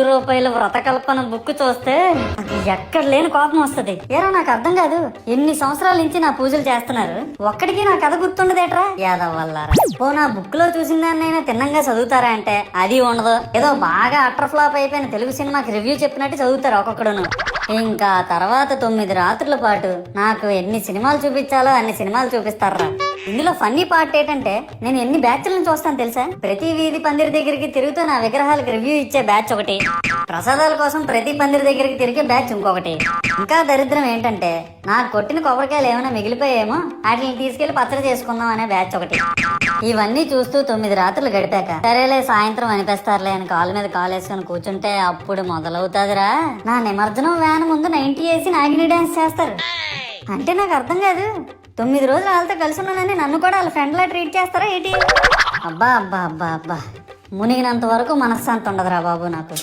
రూపాయల వ్రతకల్పన బుక్ చూస్తే అది ఎక్కడ లేని కోపం వస్తుంది. ఏరా నాకు అర్థం కాదు, ఎన్ని సంవత్సరాల నుంచి నా పూజలు చేస్తున్నారు, ఒక్కడికి నా కథ గుర్తుండదేట్రా యాదవ్ వల్లారా. ఓ నా బుక్ లో చూసిన దాన్నైనా తిన్నంగా చదువుతారా అంటే అది ఉండదు. ఏదో బాగా అటర్ ఫ్లాప్ అయిపోయిన తెలుగు సినిమాకి రివ్యూ చెప్పినట్టు చదువుతారు ఒక్కొక్కడును. ఇంకా తర్వాత 9 రాత్రుల పాటు నాకు ఎన్ని సినిమాలు చూపించాలో అన్ని సినిమాలు చూపిస్తారా. ఇందులో ఫన్నీ పార్ట్ ఏంటంటే నేను ఎన్ని బ్యాచ్లను చూస్తాను తెలుసా. ప్రతి వీధి పందిరి దగ్గరికి తిరుగుతూ నా విగ్రహాలకు రివ్యూ ఇచ్చే బ్యాచ్ ఒకటి, ప్రసాదాల కోసం ప్రతి పందిరి దగ్గరికి తిరిగే బ్యాచ్ ఇంకొకటి. ఇంకా దరిద్రం ఏంటంటే నాకు కొట్టిన కొబ్బరికాయలు ఏమైనా మిగిలిపోయేమో వాటిని తీసుకెళ్లి పచ్చడి చేసుకుందాం అనే బ్యాచ్ ఒకటి. ఇవన్నీ చూస్తూ 9 రాత్రులు గడిపాక సరేలే సాయంత్రం అనిపిస్తారులే అని కాలు మీద కాలు వేసుకొని కూర్చుంటే అప్పుడు మొదలవుతాదిరా నా నిమజ్జనం వ్యాన్ ముందు 90 వేసి నాగిని డాన్స్ చేస్తారు. అంటే నాకు అర్థం కాదు, 9 రోజులు వాళ్ళతో కలిసి ఉన్నానని నన్ను కూడా వాళ్ళ ఫ్రెండ్ లా ట్రీట్ చేస్తారా ఏంటి? అబ్బా అబ్బా అబ్బా అబ్బా, మునిగినంత వరకు మనశ్శాంతి ఉండదురా బాబు నాకు.